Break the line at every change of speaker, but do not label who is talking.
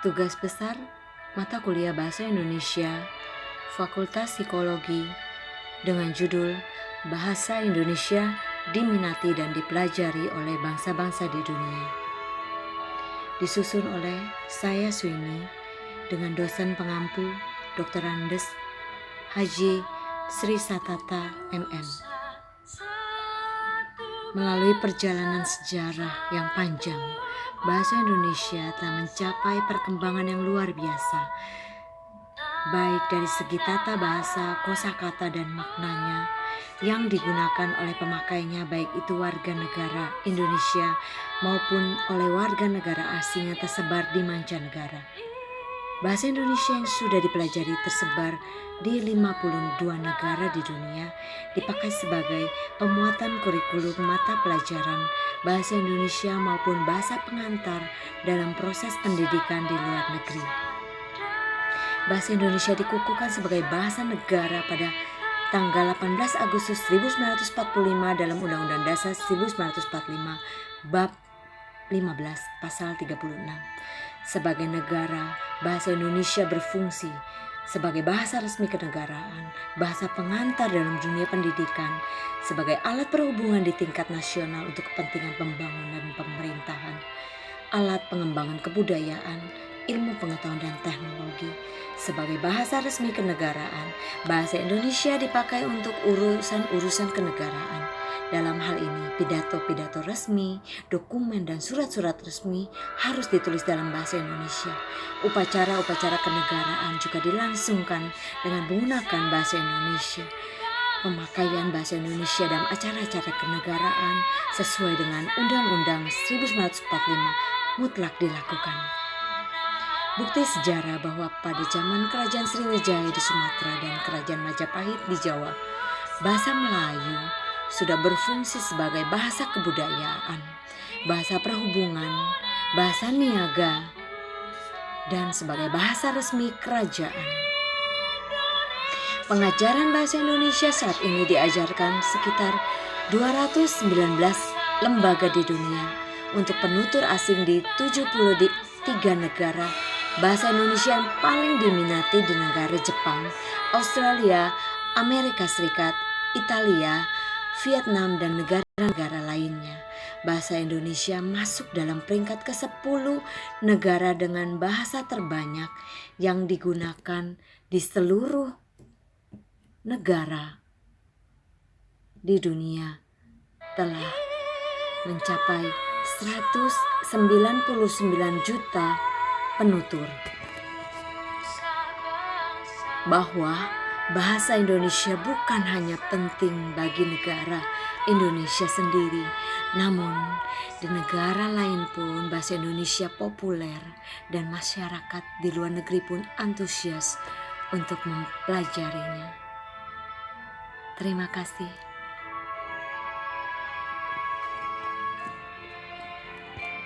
Tugas besar mata kuliah Bahasa Indonesia Fakultas Psikologi dengan judul Bahasa Indonesia diminati dan dipelajari oleh bangsa-bangsa di dunia. Disusun oleh saya Swini dengan dosen pengampu Dr. Andes Haji Sri Satata MM. Melalui perjalanan sejarah yang panjang, bahasa Indonesia telah mencapai perkembangan yang luar biasa, baik dari segi tata bahasa, kosakata dan maknanya yang digunakan oleh pemakainya, baik itu warga negara Indonesia maupun oleh warga negara asing yang tersebar di mancanegara. Bahasa Indonesia yang sudah dipelajari tersebar di 52 negara di dunia, dipakai sebagai pemuatan kurikulum mata pelajaran bahasa Indonesia maupun bahasa pengantar dalam proses pendidikan di luar negeri. Bahasa Indonesia dikukuhkan sebagai bahasa negara pada tanggal 18 Agustus 1945 dalam Undang-Undang Dasar 1945 Bab 15 Pasal 36. Sebagai negara, bahasa Indonesia berfungsi sebagai bahasa resmi kenegaraan, bahasa pengantar dalam dunia pendidikan, sebagai alat perhubungan di tingkat nasional untuk kepentingan pembangunan pemerintahan, alat pengembangan kebudayaan, ilmu pengetahuan dan teknologi. Sebagai bahasa resmi kenegaraan, bahasa Indonesia dipakai untuk urusan-urusan kenegaraan. Dalam hal ini, pidato-pidato resmi, dokumen dan surat-surat resmi harus ditulis dalam bahasa Indonesia. Upacara-upacara kenegaraan juga dilangsungkan dengan menggunakan bahasa Indonesia. Pemakaian bahasa Indonesia dalam acara-acara kenegaraan sesuai dengan Undang-Undang 1945 mutlak dilakukan. Bukti sejarah bahwa pada zaman Kerajaan Sriwijaya di Sumatera dan Kerajaan Majapahit di Jawa, bahasa Melayu sudah berfungsi sebagai bahasa kebudayaan, bahasa perhubungan, bahasa niaga, dan sebagai bahasa resmi kerajaan. Pengajaran bahasa Indonesia saat ini diajarkan sekitar 219 lembaga di dunia untuk penutur asing di 73 negara. Bahasa Indonesia yang paling diminati di negara Jepang, Australia, Amerika Serikat, Italia, Vietnam, dan negara-negara lainnya. Bahasa Indonesia masuk dalam peringkat ke-10 negara dengan bahasa terbanyak yang digunakan di seluruh negara di dunia, telah mencapai 199 juta penutur. Bahwa bahasa Indonesia bukan hanya penting bagi negara Indonesia sendiri, namun di negara lain pun bahasa Indonesia populer dan masyarakat di luar negeri pun antusias untuk mempelajarinya. Terima kasih.